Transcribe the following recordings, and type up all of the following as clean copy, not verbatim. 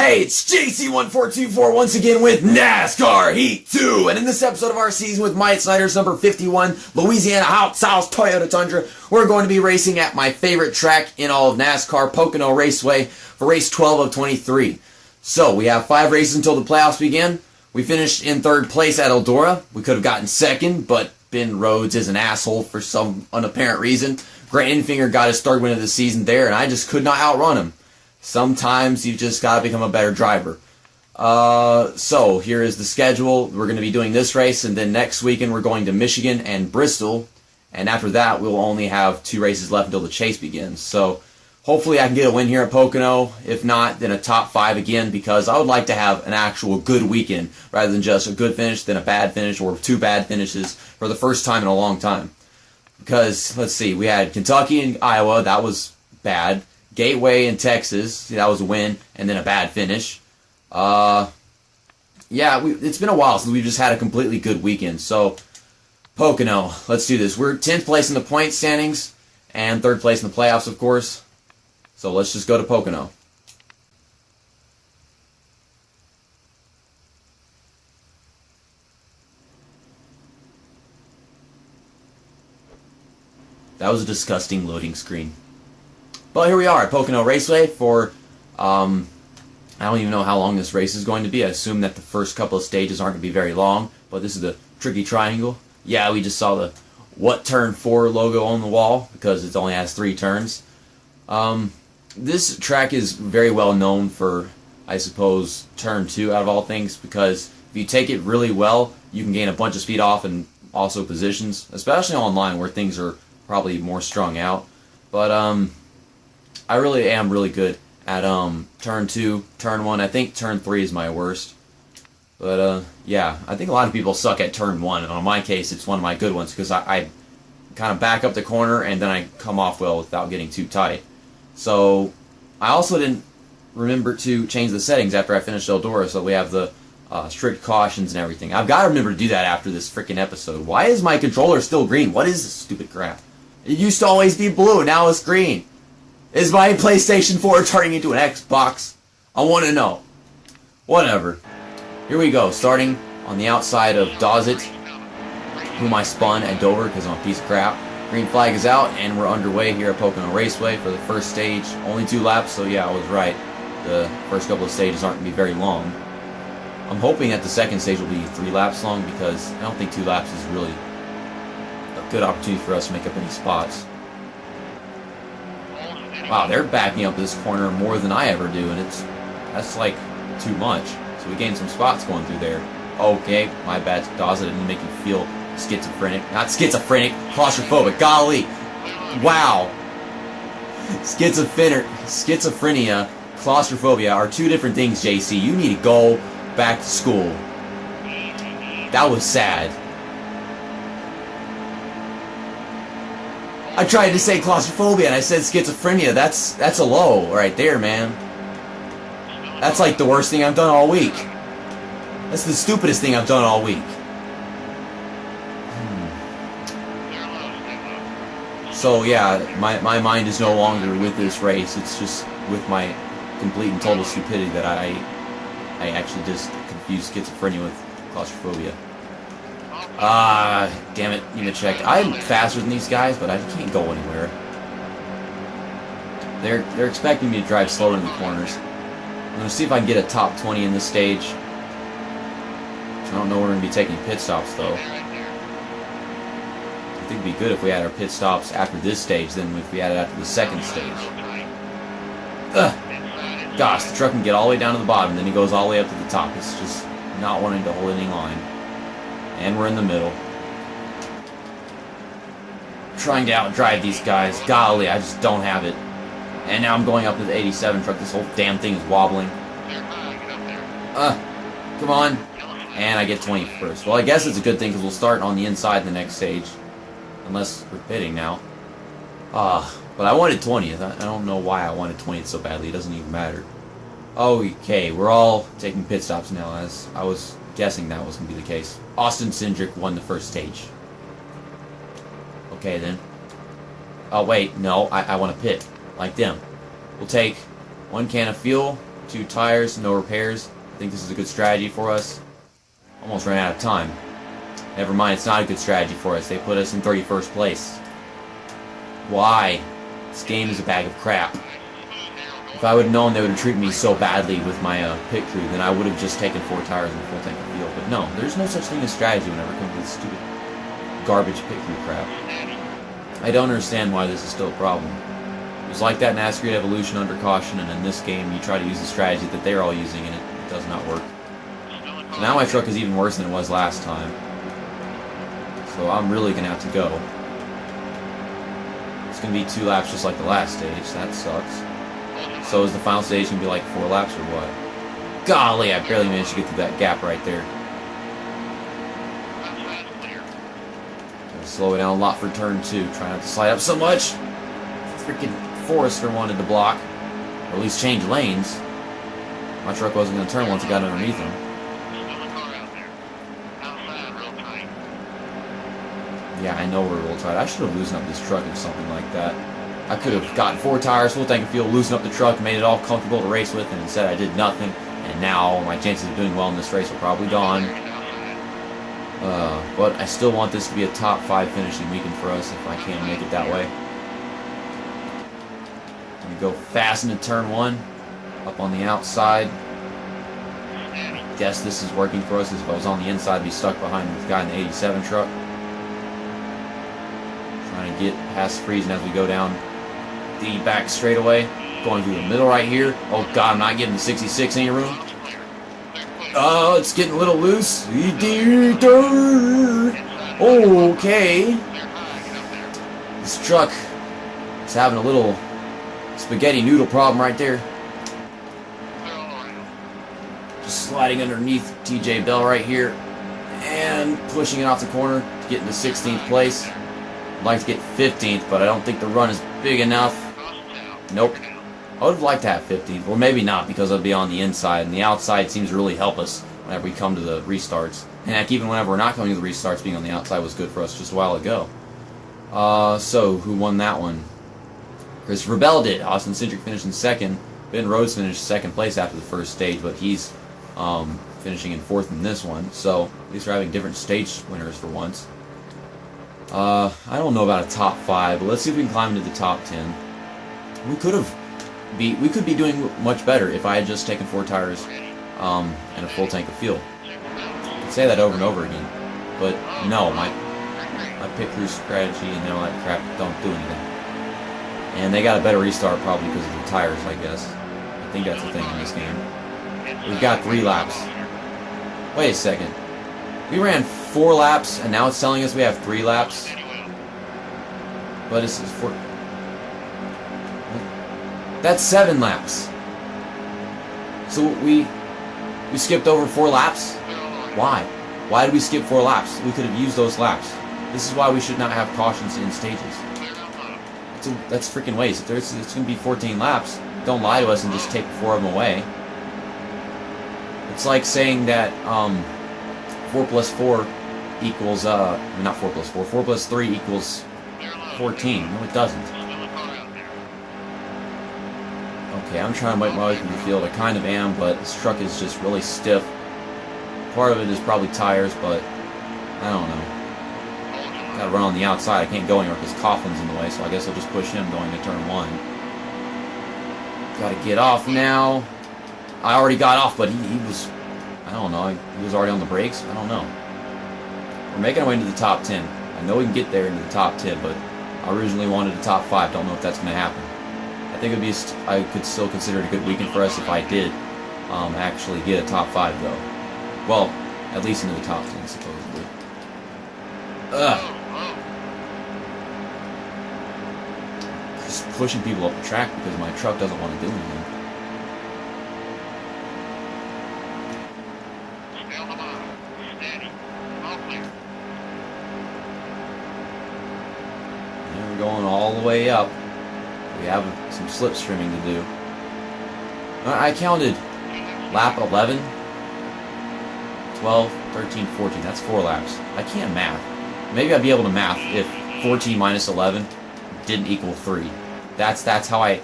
Hey, it's JC1424 once again with NASCAR Heat 2, and in this episode of our season with Myatt Snider's number 51 Louisiana Hot Sauce Toyota Tundra, we're going to be racing at my favorite track in all of NASCAR, Pocono Raceway, for race 12 of 23. So, we have 5 races until the playoffs begin. We finished in 3rd place at Eldora. We could have gotten 2nd, but Ben Rhodes is an asshole for some unapparent reason. Grant Enfinger got his 3rd win of the season there, and I just could not outrun him. Sometimes you just gotta become a better driver. So here is the schedule. We're going to be doing this race, and then next weekend we're going to Michigan and Bristol, and after that we'll only have 2 races left until the chase begins. So hopefully I can get a win here at Pocono. If not, then a top 5 again, because I would like to have an actual good weekend rather than just a good finish, then a bad finish, or 2 bad finishes for the first time in a long time. Because, let's see, we had Kentucky and Iowa, that was bad. Gateway in Texas, that was a win, and then a bad finish. Yeah, it's been a while since we've just had a completely good weekend. So, Pocono, let's do this. We're 10th place in the point standings, and 3rd place in the playoffs, of course. So let's just go to Pocono. That was a disgusting loading screen. But here we are at Pocono Raceway for, I don't even know how long this race is going to be. I assume that the first couple of stages aren't going to be very long, but this is the tricky triangle. Yeah, we just saw the What Turn 4 logo on the wall because it only has 3 turns. This track is very well known for, I suppose, Turn 2 out of all things, because if you take it really well, you can gain a bunch of speed off and also positions, especially online where things are probably more strung out. But, I really am really good at Turn 2, Turn 1. I think Turn 3 is my worst. But yeah, I think a lot of people suck at Turn 1, and in my case it's one of my good ones because I kind of back up the corner and then I come off well without getting too tight. So I also didn't remember to change the settings after I finished Eldora, so we have the strict cautions and everything. I've got to remember to do that after this freaking episode. Why is my controller still green? What is this stupid crap? It used to always be blue, now it's green. Is my PlayStation 4 turning into an Xbox? I want to know. Whatever. Here we go, starting on the outside of Dawsit, whom I spun at Dover because I'm a piece of crap. Green flag is out, and we're underway here at Pocono Raceway for the first stage. Only 2 laps, so yeah, I was right. The first couple of stages aren't going to be very long. I'm hoping that the second stage will be 3 laps long, because I don't think 2 laps is really a good opportunity for us to make up any spots. Wow, they're backing up this corner more than I ever do, and that's like too much. So we gained some spots going through there. Okay, my bad. Dawson didn't make you feel schizophrenic. Not schizophrenic, claustrophobic. Golly. Wow. Schizophrenia, claustrophobia are 2 different things, JC. You need to go back to school. That was sad. I tried to say claustrophobia and I said schizophrenia. That's a low right there, man. That's like the worst thing I've done all week. That's the stupidest thing I've done all week. So yeah, my mind is no longer with this race. It's just with my complete and total stupidity that I actually just confused schizophrenia with claustrophobia. Damn it, need to check. I'm faster than these guys, but I can't go anywhere. They're expecting me to drive slower in the corners. I'm going to see if I can get a top 20 in this stage. I don't know we're going to be taking pit stops, though. I think it'd be good if we had our pit stops after this stage than if we had it after the second stage. Ugh. Gosh, the truck can get all the way down to the bottom, then he goes all the way up to the top. It's just not wanting to hold any line. And we're in the middle. Trying to outdrive these guys. Golly, I just don't have it. And now I'm going up to the 87 truck. This whole damn thing is wobbling. Come on. And I get 21st. Well, I guess it's a good thing because we'll start on the inside the next stage. Unless we're pitting now. But I wanted 20th. I don't know why I wanted 20th so badly. It doesn't even matter. Okay, we're all taking pit stops now, as I was guessing that was going to be the case. Austin Cindric won the first stage. Okay, then. Oh, wait, no, I want to pit, like them. We'll take 1 can of fuel, 2 tires, no repairs. I think this is a good strategy for us. Almost ran out of time. Never mind, it's not a good strategy for us. They put us in 31st place. Why? This game is a bag of crap. If I would have known they would have treated me so badly with my pit crew, then I would have just taken 4 tires and a full tank of fuel. But no, there's no such thing as strategy whenever it comes to this stupid garbage pit crew crap. I don't understand why this is still a problem. It was like that in NASCAR Evolution under caution, and in this game you try to use the strategy that they're all using and it does not work. So now my truck is even worse than it was last time. So I'm really going to have to go. It's going to be 2 laps just like the last stage. That sucks. So is the final stage going to be like 4 laps or what? Golly, I barely managed to get through that gap right there. Gotta slow it down a lot for turn 2. Try not to slide up so much. Freaking Forester wanted to block. Or at least change lanes. My truck wasn't going to turn once it got underneath him. Yeah, I know we're real tight. I should have loosened up this truck or something like that. I could have gotten 4 tires, full tank of fuel, loosened up the truck, made it all comfortable to race with, and instead I did nothing. And now my chances of doing well in this race are probably gone. But I still want this to be a top 5 finishing weekend for us if I can make it that way. I'm going to go fast into turn 1, up on the outside. I guess this is working for us. If I was on the inside, I'd be stuck behind the guy in the 87 truck. Trying to get past freezing as we go down the back straightaway. Going through the middle right here. Oh god, I'm not getting the 66 any room. Oh, it's getting a little loose. Okay. This truck is having a little spaghetti noodle problem right there. Just sliding underneath TJ Bell right here. And pushing it off the corner to get into 16th place. I'd like to get 15th, but I don't think the run is big enough. Nope. I would have liked to have 15th, or maybe not, because I'd be on the inside, and the outside seems to really help us whenever we come to the restarts. And heck, even whenever we're not coming to the restarts, being on the outside was good for us just a while ago. So, who won that one? Christopher Bell did. Austin Cindric finished in 2nd. Ben Rhodes finished 2nd place after the first stage, but he's finishing in 4th in this one. So, at least we're having different stage winners for once. I don't know about a top 5, but let's see if we can climb into the top 10. We could be doing much better if I had just taken 4 tires and a full tank of fuel. I could say that over and over again, but no, my pit crew strategy and all that crap don't do anything. And they got a better restart probably because of the tires, I guess. I think that's the thing in this game. We've got 3 laps. Wait a second. We ran 4 laps, and now it's telling us we have 3 laps. But this is 4. That's 7 laps. So we skipped over 4 laps? Why? Why did we skip 4 laps? We could have used those laps. This is why we should not have cautions in stages. That's freaking waste. If it's going to be 14 laps, don't lie to us and just take 4 of them away. It's like saying that 4 plus 4 equals, not 4 plus 4, 4 plus 3 equals 14. No, it doesn't. Okay, I'm trying to make my way through the field. I kind of am, but this truck is just really stiff. Part of it is probably tires, but I don't know. Gotta run on the outside. I can't go anywhere because Coughlin's in the way, so I guess I'll just push him going to turn 1. Gotta get off now. I already got off, but he was, I don't know, he was already on the brakes. I don't know. We're making our way into the top 10. I know we can get there into the top 10, but I originally wanted the top 5. Don't know if that's going to happen. I think I could still consider it a good weekend for us if I did actually get a top 5, though. Well, at least into the top 10, supposedly. Ugh. Just pushing people up the track because my truck doesn't want to do anything. And we're going all the way up. We have some slipstreaming to do. I counted lap 11, 12, 13, 14. That's 4 laps. I can't math. Maybe I'd be able to math if 14 minus 11 didn't equal 3. That's how I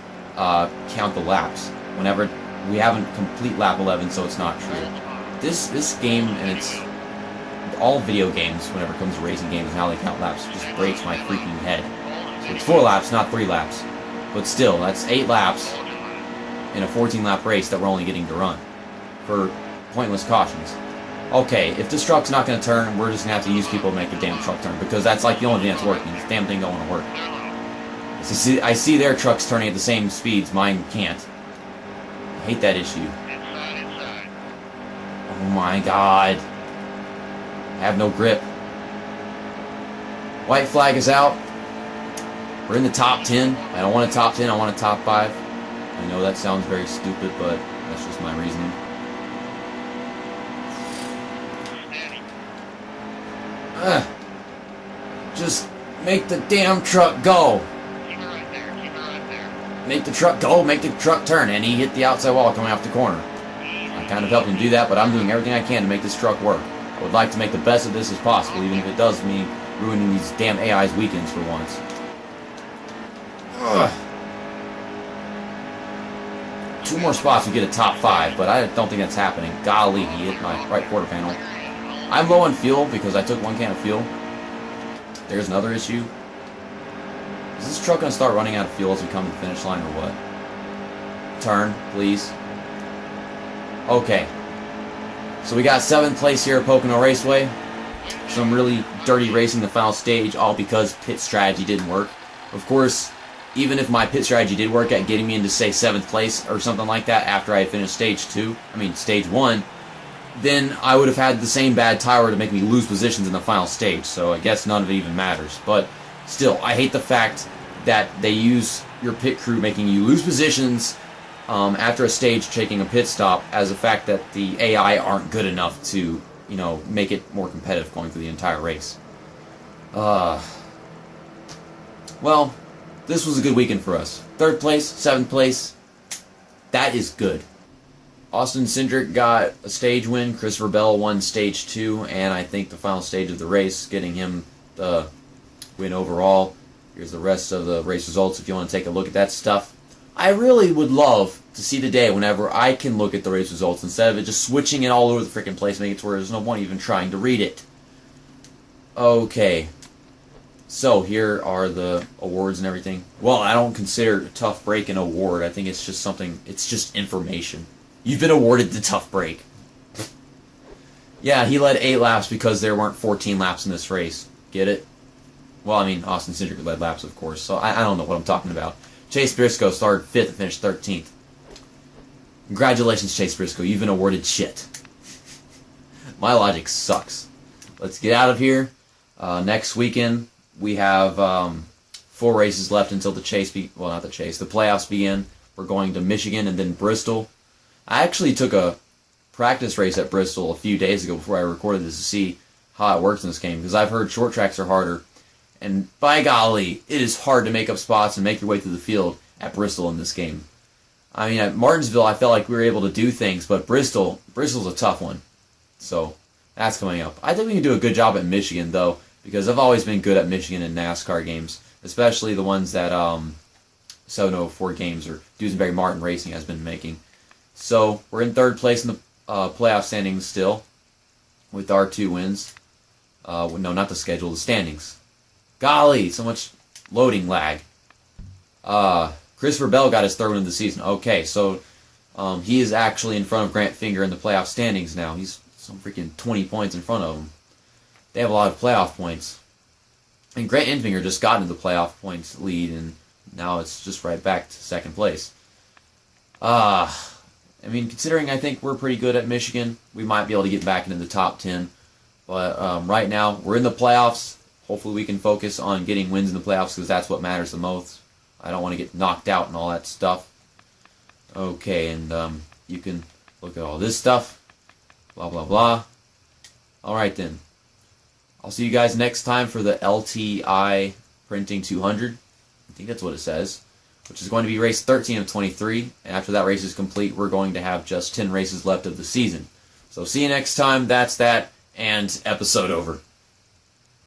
count the laps. Whenever we haven't complete lap 11, so it's not true. This game, and it's all video games whenever it comes to racing games and how they count laps, just breaks my freaking head. So it's 4 laps, not 3 laps. But still, that's 8 laps in a 14-lap race that we're only getting to run for pointless cautions. Okay, if this truck's not going to turn, we're just going to have to use people to make the damn truck turn, because that's like the only thing that's working. This damn thing don't want to work. I see their trucks turning at the same speeds, mine can't. I hate that issue. Oh my god. I have no grip. White flag is out. We're in the top 10. I don't want a top 10, I want a top 5. I know that sounds very stupid, but that's just my reasoning. Just make the damn truck go. Keep it right there. Keep it right there. Make the truck go, make the truck turn, and he hit the outside wall coming off the corner. I kind of helped him do that, but I'm doing everything I can to make this truck work. I would like to make the best of this as possible, even if it does mean ruining these damn AI's weekends for once. Ugh. 2 more spots we get a top 5, but I don't think that's happening. Golly, he hit my right quarter panel. I'm low on fuel because I took 1 can of fuel. There's another issue. Is this truck going to start running out of fuel as we come to the finish line or what? Turn, please. Okay. So we got 7th place here at Pocono Raceway. Some really dirty racing the final stage, all because pit strategy didn't work. Of course, even if my pit strategy did work at getting me into, say, 7th place or something like that after I had finished stage 1, then I would have had the same bad tire to make me lose positions in the final stage, so I guess none of it even matters. But still, I hate the fact that they use your pit crew making you lose positions after a stage taking a pit stop as a fact that the AI aren't good enough to, you know, make it more competitive going through the entire race. Well, this was a good weekend for us. 3rd place, 7th place, that is good. Austin Cindric got a stage win, Christopher Bell won stage 2, and I think the final stage of the race, getting him the win overall. Here's the rest of the race results if you want to take a look at that stuff. I really would love to see the day whenever I can look at the race results instead of it just switching it all over the freaking place, making it to where there's no point even trying to read it. Okay. So here are the awards and everything. Well, I don't consider Tough Break an award. I think it's just something, it's just information. You've been awarded the Tough Break. Yeah, he led 8 laps because there weren't 14 laps in this race. Get it? Well, I mean, Austin Cindric led laps, of course, so I don't know what I'm talking about. Chase Briscoe started 5th and finished 13th. Congratulations, Chase Briscoe. You've been awarded shit. My logic sucks. Let's get out of here. Next weekend, we have 4 races left until the the playoffs begin. We're going to Michigan and then Bristol. I actually took a practice race at Bristol a few days ago before I recorded this to see how it works in this game, because I've heard short tracks are harder, and by golly, it is hard to make up spots and make your way through the field at Bristol in this game. I mean, at Martinsville, I felt like we were able to do things, but Bristol's a tough one. So, that's coming up. I think we can do a good job at Michigan, though, because I've always been good at Michigan in NASCAR games, especially the ones that 704 games or Duesenberry Martin Racing has been making. So, we're in 3rd place in the playoff standings still, with our 2 wins. No, not the schedule, the standings. Golly, so much loading lag. Christopher Bell got his 3rd win of the season. Okay, so he is actually in front of Grant Finger in the playoff standings now. He's some freaking 20 points in front of him. They have a lot of playoff points. And Grant Enfinger just got into the playoff points lead, and now it's just right back to 2nd place. I mean, considering I think we're pretty good at Michigan, we might be able to get back into the top 10. But right now, we're in the playoffs. Hopefully we can focus on getting wins in the playoffs because that's what matters the most. I don't want to get knocked out and all that stuff. Okay, and you can look at all this stuff. Blah, blah, blah. Alright then. I'll see you guys next time for the LTI Printing 200. I think that's what it says. Which is going to be race 13 of 23. And after that race is complete, we're going to have just 10 races left of the season. So see you next time. That's that. And episode over.